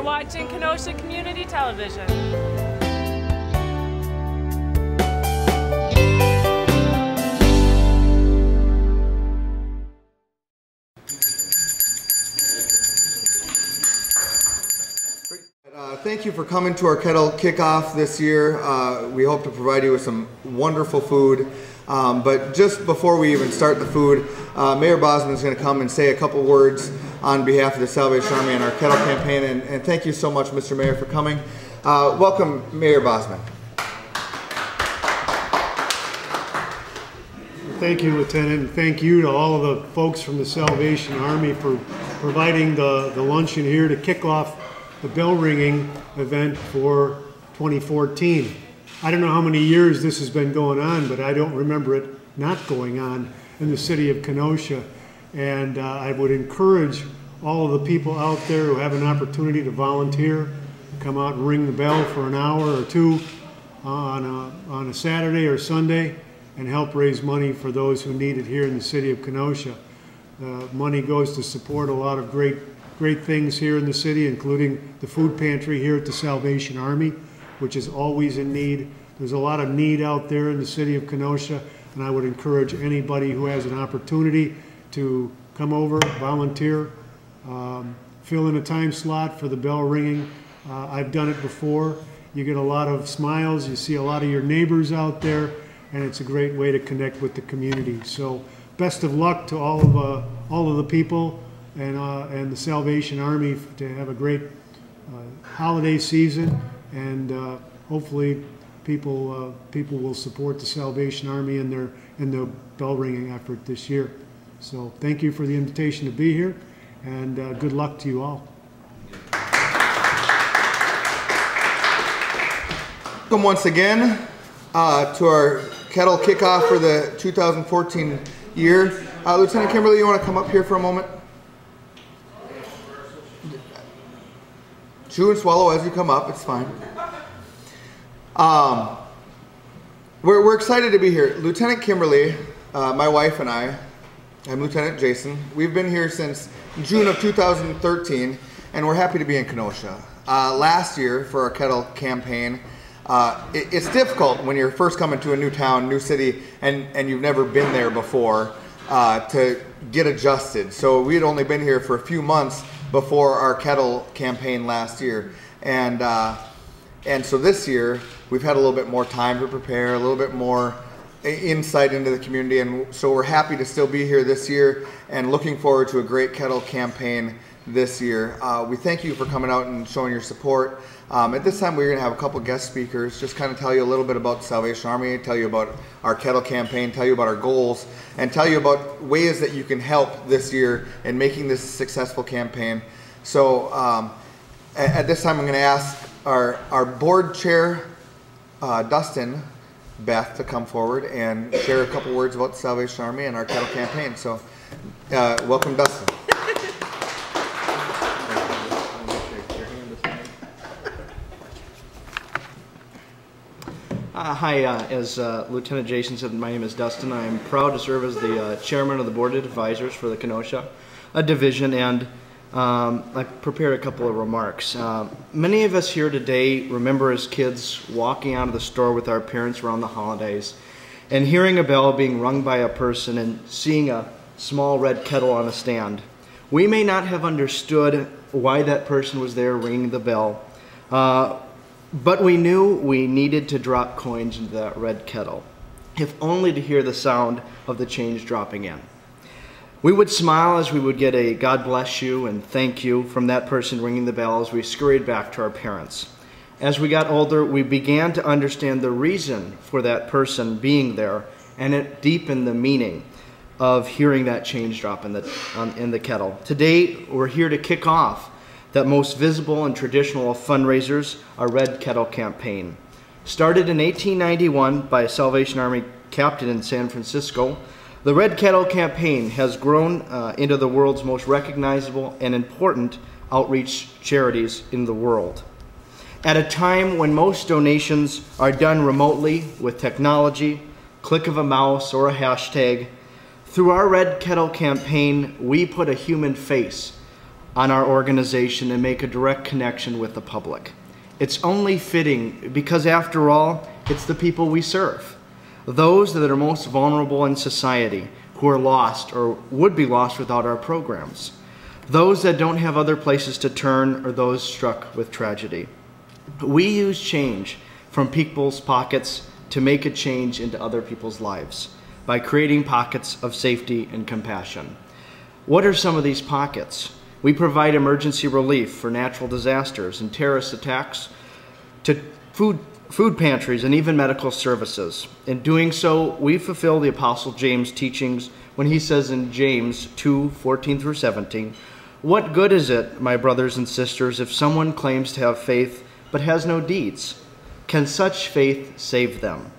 watching Kenosha Community Television. Thank you for coming to our Kettle Kickoff this year. We hope to provide you with some wonderful food. But just before we even start the food, Mayor Bosman is going to come and say a couple words on behalf of the Salvation Army and our Kettle campaign. And thank you so much, Mr. Mayor, for coming. Welcome, Mayor Bosman. Thank you, Lieutenant, and thank you to all of the folks from the Salvation Army for providing the luncheon here to kick off the bell ringing event for 2014. I don't know how many years this has been going on, but I don't remember it not going on in the city of Kenosha. And I would encourage all of the people out there who have an opportunity to volunteer, come out and ring the bell for an hour or two on a Saturday or Sunday and help raise money for those who need it here in the city of Kenosha. Money goes to support a lot of great things here in the city, including the food pantry here at the Salvation Army, which is always in need. There's a lot of need out there in the city of Kenosha, and I would encourage anybody who has an opportunity to come over, volunteer, fill in a time slot for the bell ringing. I've done it before. You get a lot of smiles, you see a lot of your neighbors out there, and it's a great way to connect with the community. So best of luck to all of the people and the Salvation Army to have a great holiday season, and hopefully people will support the Salvation Army in their bell ringing effort this year. So thank you for the invitation to be here, and good luck to you all. Welcome once again to our Kettle Kickoff for the 2014 year. Lieutenant Kimberly, you want to come up here for a moment? Chew and swallow as you come up, it's fine. We're excited to be here. Lieutenant Kimberly, my wife and I'm Lieutenant Jason. We've been here since June of 2013, and we're happy to be in Kenosha. Last year, for our Kettle campaign, it's difficult when you're first coming to a new town, new city, and you've never been there before to get adjusted. So we had only been here for a few months before our Kettle campaign last year, and so this year we've had a little bit more time to prepare, a little bit more insight into the community, and so we're happy to still be here this year and looking forward to a great Kettle campaign this year. We thank you for coming out and showing your support. At this time we're going to have a couple guest speakers just kind of tell you a little bit about the Salvation Army, tell you about our Kettle campaign, tell you about our goals, and tell you about ways that you can help this year in making this a successful campaign. So at this time I'm going to ask our board chair, Dustin Beth, to come forward and share a couple words about the Salvation Army and our Kettle campaign. So welcome, Dustin. Hi, as Lieutenant Jason said, my name is Dustin. I am proud to serve as the chairman of the Board of Advisors for the Kenosha division, and I prepared a couple of remarks. Many of us here today remember as kids walking out of the store with our parents around the holidays and hearing a bell being rung by a person and seeing a small red kettle on a stand. We may not have understood why that person was there ringing the bell, but we knew we needed to drop coins into that red kettle, if only to hear the sound of the change dropping in. We would smile as we would get a God bless you and thank you from that person ringing the bell as we scurried back to our parents. As we got older, we began to understand the reason for that person being there, and it deepened the meaning of hearing that change drop in the kettle. Today, we're here to kick off that most visible and traditional of fundraisers, our Red Kettle campaign. Started in 1891 by a Salvation Army captain in San Francisco, the Red Kettle campaign has grown into the world's most recognizable and important outreach charities in the world. At a time when most donations are done remotely with technology, click of a mouse or a hashtag, through our Red Kettle campaign, we put a human face on our organization and make a direct connection with the public. It's only fitting because, after all, it's the people we serve, those that are most vulnerable in society, who are lost or would be lost without our programs, those that don't have other places to turn, or those struck with tragedy. We use change from people's pockets to make a change into other people's lives by creating pockets of safety and compassion. What are some of these pockets? We provide emergency relief for natural disasters and terrorist attacks, to food pantries, and even medical services. In doing so, we fulfill the Apostle James' teachings when he says in James 2:14 through 17, "What good is it, my brothers and sisters, if someone claims to have faith but has no deeds? Can such faith save them?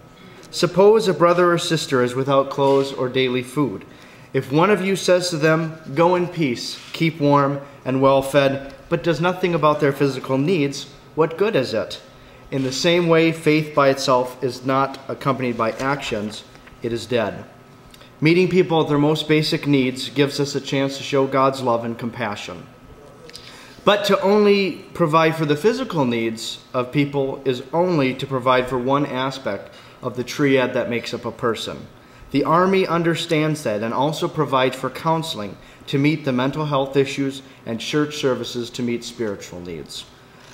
Suppose a brother or sister is without clothes or daily food. If one of you says to them, 'Go in peace, keep warm and well fed,' but does nothing about their physical needs, what good is it? In the same way, faith by itself is not accompanied by actions, it is dead." Meeting people at their most basic needs gives us a chance to show God's love and compassion. But to only provide for the physical needs of people is only to provide for one aspect of the triad that makes up a person. The Army understands that and also provides for counseling to meet the mental health issues and church services to meet spiritual needs.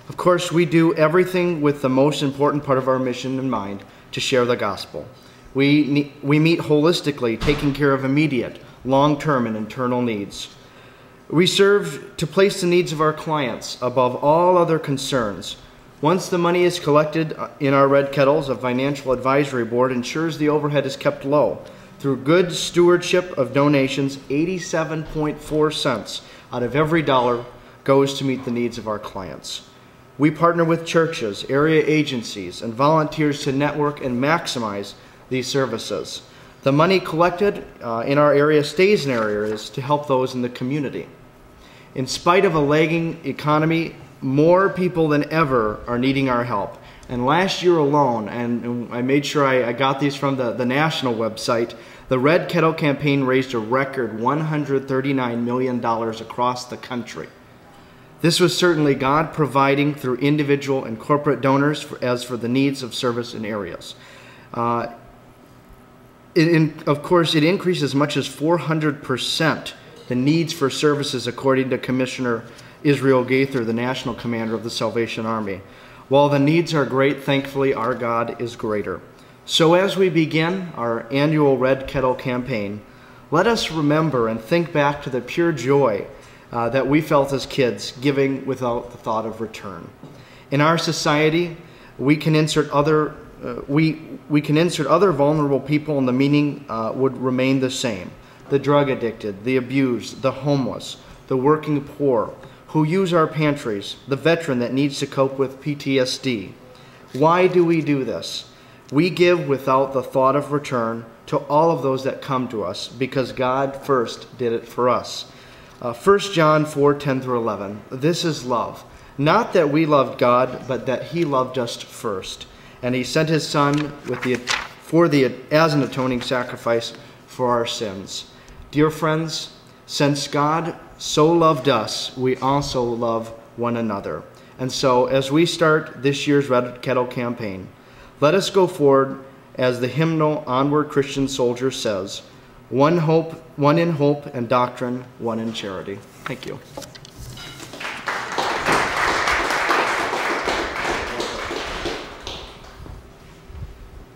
Of course, we do everything with the most important part of our mission in mind, to share the gospel. We meet holistically, taking care of immediate, long-term, and internal needs. We serve to place the needs of our clients above all other concerns. Once the money is collected in our red kettles, a financial advisory board ensures the overhead is kept low. Through good stewardship of donations, 87.4 cents out of every dollar goes to meet the needs of our clients. We partner with churches, area agencies, and volunteers to network and maximize these services. The money collected in our area stays in our areas to help those in the community. In spite of a lagging economy, more people than ever are needing our help. And last year alone, and I made sure I got these from the national website, the Red Kettle campaign raised a record $139 million across the country. This was certainly God providing through individual and corporate donors as for the needs of service in areas. Of course, it increased as much as 400% the needs for services, according to Commissioner Israel Gaither, the National Commander of the Salvation Army. While the needs are great, thankfully our God is greater. So as we begin our annual Red Kettle campaign, let us remember and think back to the pure joy that we felt as kids, giving without the thought of return. In our society, we can insert other vulnerable people, and the meaning would remain the same. The drug addicted, the abused, the homeless, the working poor, who use our pantries, the veteran that needs to cope with PTSD. Why do we do this? We give without the thought of return to all of those that come to us, because God first did it for us. 1 John 4:10 through 11. This is love. Not that we loved God, but that he loved us first. And he sent his Son as an atoning sacrifice for our sins. Dear friends, since God so loved us, we also love one another. And so, as we start this year's Red Kettle campaign, let us go forward as the hymnal Onward Christian Soldier says, one in hope and doctrine, one in charity. Thank you.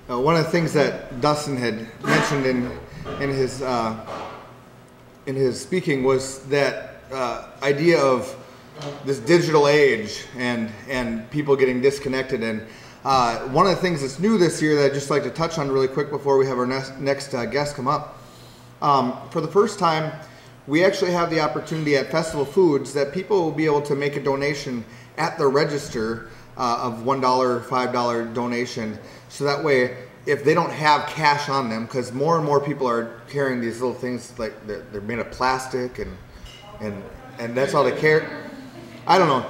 One of the things that Dustin had mentioned in his speaking was that idea of this digital age and people getting disconnected. And one of the things that's new this year that I'd just like to touch on really quick before we have our next guest come up. For the first time, we actually have the opportunity at Festival Foods that people will be able to make a donation at the register of $1, $5 donation. So that way, if they don't have cash on them, because more and more people are carrying these little things, like they're made of plastic and that's all they carry. I don't know.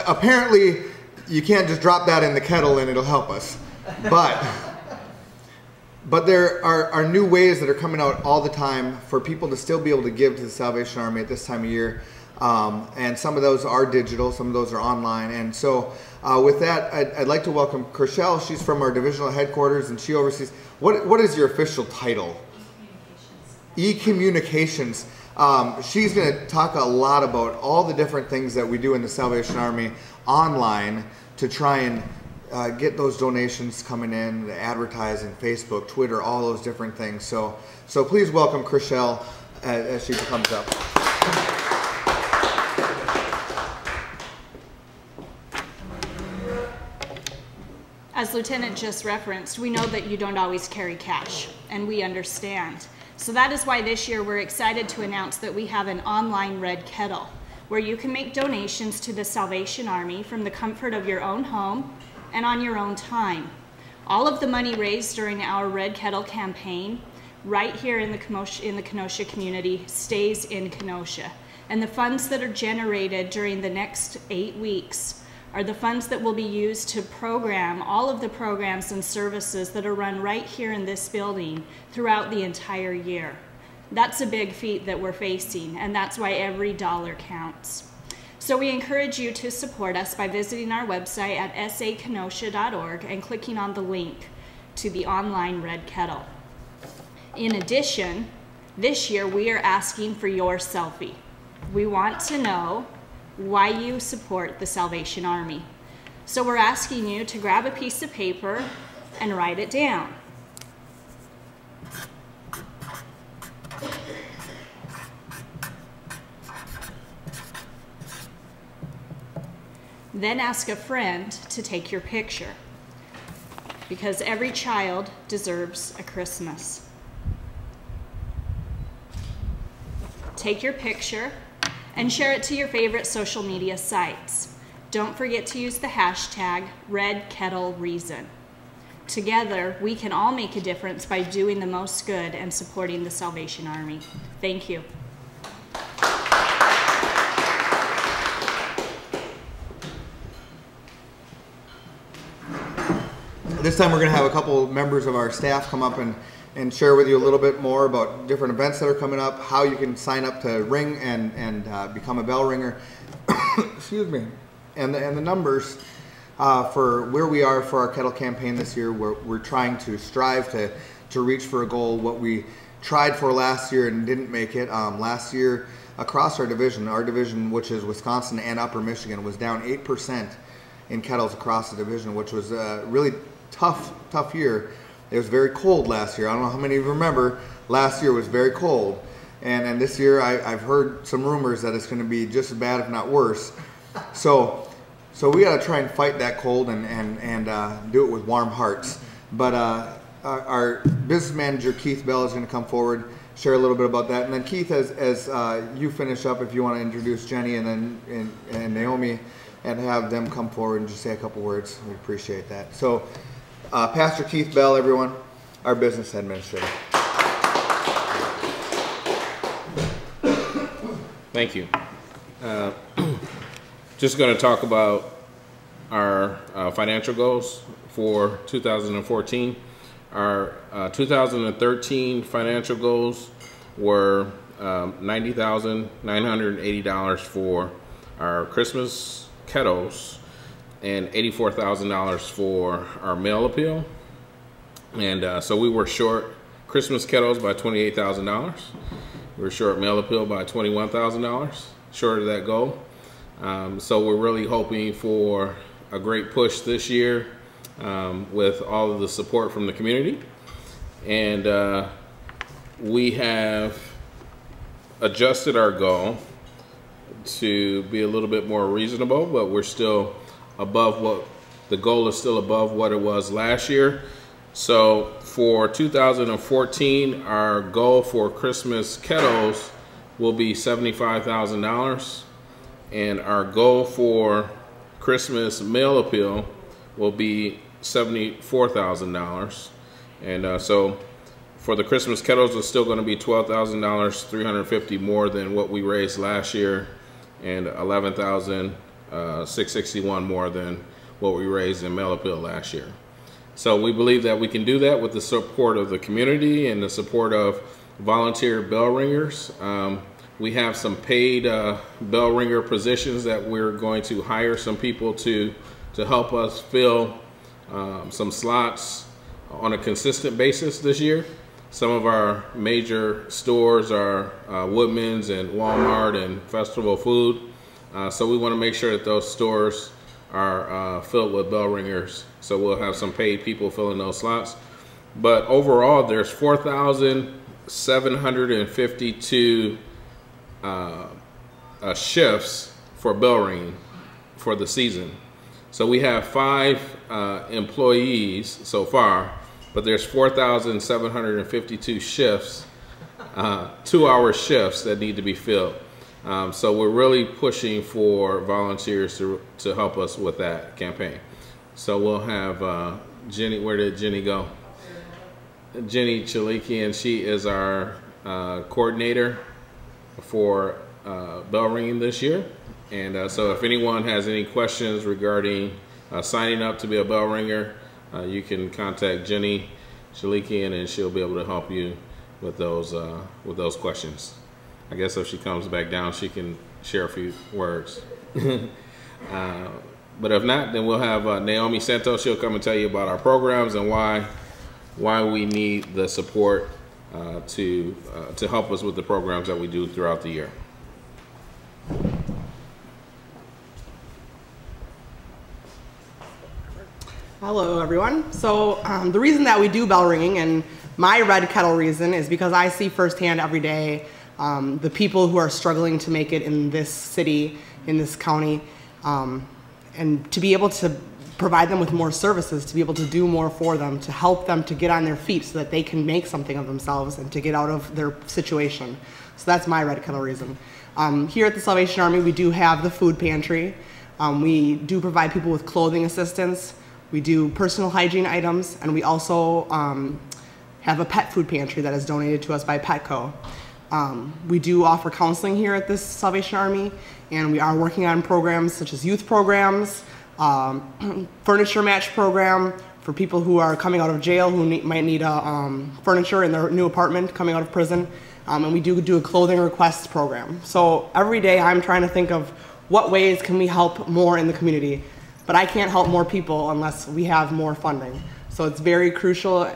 Apparently, you can't just drop that in the kettle and it'll help us. But there are new ways that are coming out all the time for people to still be able to give to the Salvation Army at this time of year. And some of those are digital, some of those are online. And so with that, I'd like to welcome Chriselle. She's from our divisional headquarters, and she oversees, what is your official title? E-Communications. She's going to talk a lot about all the different things that we do in the Salvation Army online to try and get those donations coming in, the advertising, Facebook, Twitter, all those different things. So please welcome Chriselle as she comes up. As Lieutenant just referenced, we know that you don't always carry cash, and we understand. So that is why this year we're excited to announce that we have an online Red Kettle, where you can make donations to the Salvation Army from the comfort of your own home and on your own time. All of the money raised during our Red Kettle campaign right here in the Kenosha community stays in Kenosha. And the funds that are generated during the next 8 weeks are the funds that will be used to program all of the programs and services that are run right here in this building throughout the entire year. That's a big feat that we're facing, and that's why every dollar counts. So we encourage you to support us by visiting our website at sakenosha.org and clicking on the link to the online Red Kettle. In addition, this year we are asking for your selfie. We want to know why you support the Salvation Army. So we're asking you to grab a piece of paper and write it down. Then ask a friend to take your picture, because every child deserves a Christmas. Take your picture and share it to your favorite social media sites. Don't forget to use the hashtag #RedKettleReason. Together, we can all make a difference by doing the most good and supporting the Salvation Army. Thank you. This time we're going to have a couple members of our staff come up and share with you a little bit more about different events that are coming up, how you can sign up to ring and become a bell ringer. Excuse me. And the numbers for where we are for our kettle campaign this year. We're trying to strive to reach for a goal what we tried for last year and didn't make it. Last year across our division, which is Wisconsin and Upper Michigan, was down 8% in kettles across the division, which was a really tough year. It was very cold last year. I don't know how many of you remember, last year was very cold. And this year I've heard some rumors that it's going to be just as bad, if not worse. So we got to try and fight that cold and do it with warm hearts. But our business manager, Keith Bell, is going to come forward, share a little bit about that. And then Keith, as you finish up, if you want to introduce Jenny and Naomi and have them come forward and just say a couple words, we appreciate that. So Pastor Keith Bell, everyone, our business administrator. Thank you. Just going to talk about our financial goals for 2014. Our 2013 financial goals were $90,980 for our Christmas kettles and $84,000 for our mail appeal. And so we were short Christmas kettles by $28,000. We were short mail appeal by $21,000, short of that goal. So we're really hoping for a great push this year with all of the support from the community. And we have adjusted our goal to be a little bit more reasonable, but we're still above what the goal is, still above what it was last year. So for 2014, our goal for Christmas kettles will be $75,000, and our goal for Christmas mail appeal will be $74,000. And so for the Christmas kettles, it's still going to be $12,000, $350 more than what we raised last year, and $11,661 more than what we raised in mail appeal last year. So we believe that we can do that with the support of the community and the support of volunteer bell ringers. We have some paid bell ringer positions that we're going to hire some people to help us fill some slots on a consistent basis this year. Some of our major stores are Woodman's and Walmart and Festival Food. So we want to make sure that those stores are filled with bell ringers. So we'll have some paid people filling those slots. But overall, there's 4,752 shifts for bell ringing for the season. So we have 5 employees so far, but there's 4,752 shifts, 2-hour shifts that need to be filled. So we're really pushing for volunteers to help us with that campaign. So we'll have Jenny. Where did Jenny go? Jenny Chaliki, and she is our coordinator for bell ringing this year. And so if anyone has any questions regarding signing up to be a bell ringer, you can contact Jenny Chaliki, and she'll be able to help you with those questions. I guess if she comes back down, she can share a few words. But if not, then we'll have Naomi Santos. She'll come and tell you about our programs and why we need the support to help us with the programs that we do throughout the year. Hello, everyone. So the reason that we do bell ringing, and my red kettle reason, is because I see firsthand every day the people who are struggling to make it in this city, in this county, and to be able to provide them with more services, to be able to do more for them, to help them to get on their feet so that they can make something of themselves and to get out of their situation. So that's my red kettle reason. Here at the Salvation Army, we do have the food pantry. We do provide people with clothing assistance. We do personal hygiene items, and we also have a pet food pantry that is donated to us by Petco. We do offer counseling here at this Salvation Army, and we are working on programs such as youth programs, furniture match program for people who are coming out of jail who might need furniture in their new apartment coming out of prison. And we do a clothing request program. So every day I'm trying to think of what ways can we help more in the community. But I can't help more people unless we have more funding. So it's very crucial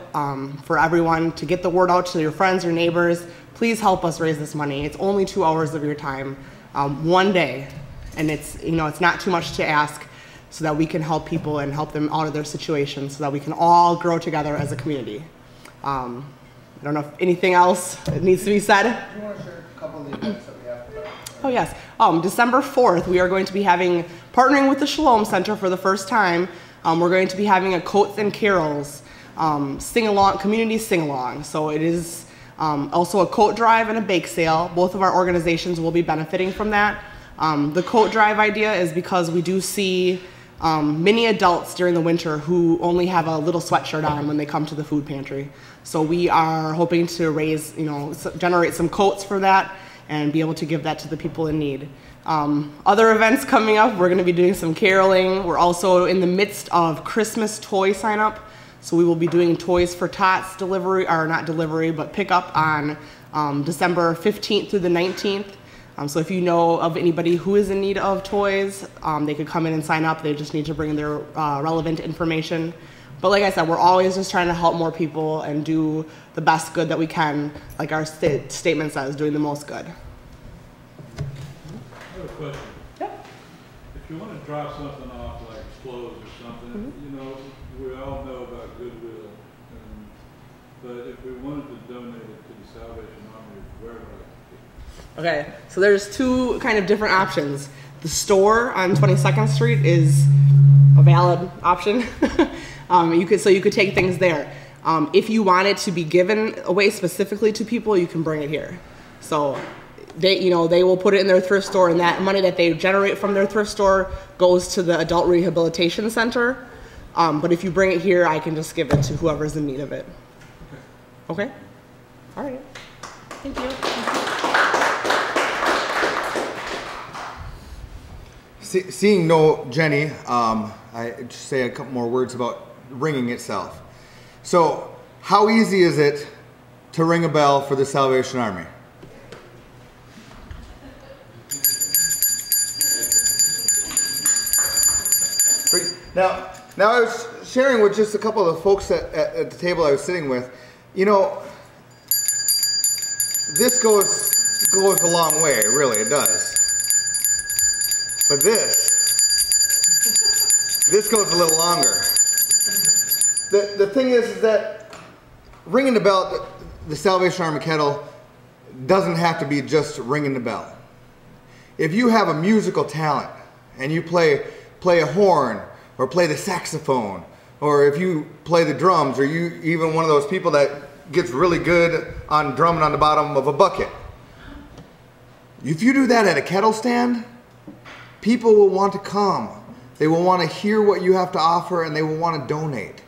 for everyone to get the word out to your friends, your neighbors. Please help us raise this money. It's only 2 hours of your time, one day, and it's not too much to ask, so that we can help people and help them out of their situation, so that we can all grow together as a community. I don't know if anything else needs to be said. Do you want to share a couple of the events that we have? Oh yes, December 4th, we are going to be partnering with the Shalom Center for the first time. We're going to be having a Coats and Carols sing-along, community sing-along. So it is also a coat drive and a bake sale. Both of our organizations will be benefiting from that. The coat drive idea is because we do see many adults during the winter who only have a little sweatshirt on when they come to the food pantry. So we are hoping to generate some coats for that and be able to give that to the people in need. Other events coming up, we're going to be doing some caroling. We're also in the midst of Christmas toy sign up. So we will be doing Toys for Tots delivery, or not delivery, but pickup on December 15th through the 19th. So if you know of anybody who is in need of toys, they could come in and sign up. They just need to bring their relevant information. But like I said, we're always just trying to help more people and do the best good that we can, like our statement says, doing the most good. I have a question. Yep. If you want to drop something off like clothes or something, you know, we all know about Goodwill. But if we wanted to donate it to the Salvation Army, where would I? Okay, so there's two kind of different options. The store on 22nd Street is a valid option. You could take things there. If you want it to be given away specifically to people, you can bring it here. So they will put it in their thrift store, and that money that they generate from their thrift store goes to the Adult Rehabilitation Center. But if you bring it here, I can just give it to whoever's in need of it. Okay? All right. Thank you. Seeing no Jenny, I just say a couple more words about ringing itself. So, how easy is it to ring a bell for the Salvation Army? Now I was sharing with just a couple of the folks at the table I was sitting with. You know, this goes a long way, really, it does. But this goes a little longer. The thing is that ringing the bell, the Salvation Army kettle, doesn't have to be just ringing the bell. If you have a musical talent and you play a horn or play the saxophone, or if you play the drums, or you even one of those people that gets really good on drumming on the bottom of a bucket, if you do that at a kettle stand, people will want to come. They will want to hear what you have to offer, and they will want to donate.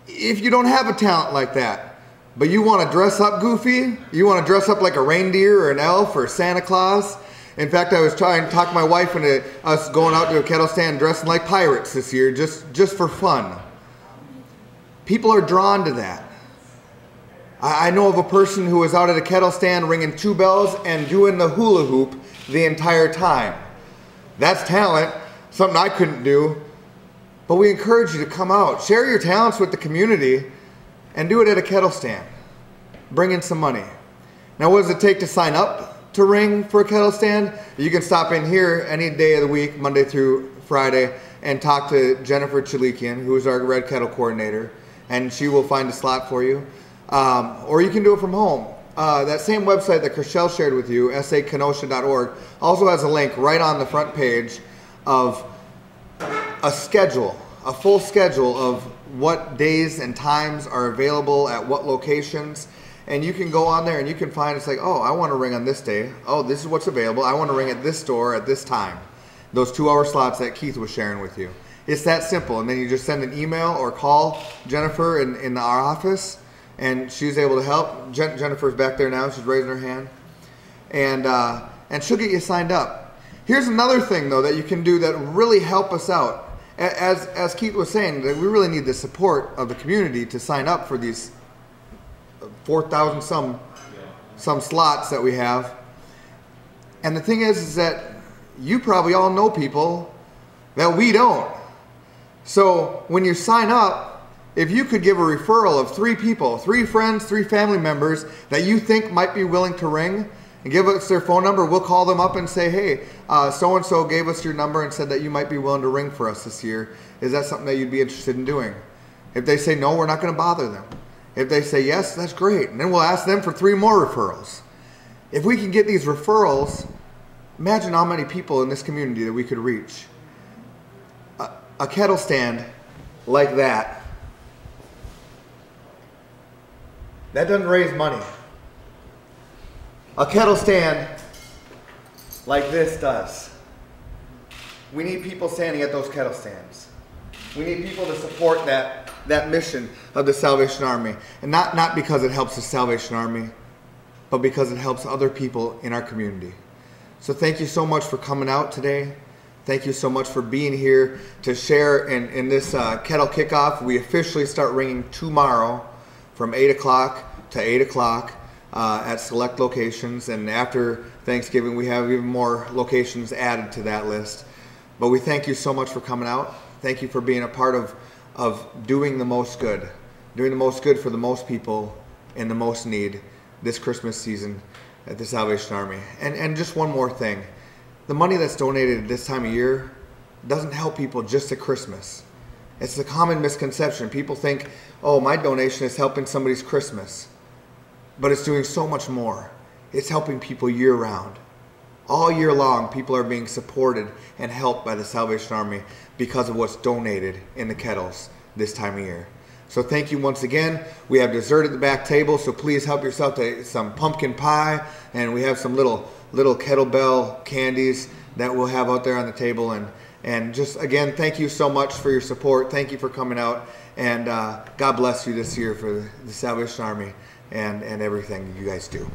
If you don't have a talent like that, but you want to dress up goofy, you want to dress up like a reindeer or an elf or Santa Claus. In fact, I was trying to talk my wife into us going out to a kettle stand dressing like pirates this year, just for fun. People are drawn to that. I know of a person who was out at a kettle stand ringing 2 bells and doing the hula hoop the entire time. That's talent, something I couldn't do. But we encourage you to come out, share your talents with the community, and do it at a kettle stand. Bring in some money. Now, what does it take to sign up to ring for a kettle stand? You can stop in here any day of the week, Monday through Friday, and talk to Jennifer Chalikian, who is our Red Kettle coordinator, and she will find a slot for you. Or you can do it from home. That same website that Chriselle shared with you, sakenosha.org, also has a link right on the front page of a schedule, a full schedule of what days and times are available at what locations. And you can go on there and you can find, it's like, oh, I want to ring on this day. Oh, this is what's available. I want to ring at this store at this time. Those 2-hour slots that Keith was sharing with you. It's that simple. And then you just send an email or call Jennifer in our office, and she's able to help. Jennifer's back there now. She's raising her hand. And she'll get you signed up. Here's another thing, though, that you can do that really help us out. As Keith was saying, that we really need the support of the community to sign up for these 4,000 some slots that we have. And the thing is that you probably all know people that we don't. So when you sign up, if you could give a referral of 3 people, 3 friends, 3 family members that you think might be willing to ring, and give us their phone number, we'll call them up and say, hey, so-and-so gave us your number and said that you might be willing to ring for us this year. Is that something that you'd be interested in doing? If they say no, we're not going to bother them. If they say yes, that's great. And then we'll ask them for 3 more referrals. If we can get these referrals, imagine how many people in this community that we could reach. A kettle stand like that doesn't raise money. A kettle stand like this does. We need people standing at those kettle stands. We need people to support that mission of the Salvation Army. And not because it helps the Salvation Army, but because it helps other people in our community. So thank you so much for coming out today. Thank you so much for being here to share in this kettle kickoff. We officially start ringing tomorrow from 8 o'clock to 8 o'clock at select locations. And after Thanksgiving, we have even more locations added to that list. But we thank you so much for coming out. Thank you for being a part of doing the most good. Doing the most good for the most people in the most need this Christmas season at the Salvation Army. And just one more thing. The money that's donated this time of year doesn't help people just at Christmas. It's a common misconception. People think, oh, my donation is helping somebody's Christmas. But it's doing so much more. It's helping people year round. All year long, people are being supported and helped by the Salvation Army because of what's donated in the kettles this time of year. So thank you once again. We have dessert at the back table, so please help yourself to some pumpkin pie, and we have some little kettlebell candies that we'll have out there on the table. And just again, thank you so much for your support. Thank you for coming out, and God bless you this year for the Salvation Army and everything you guys do.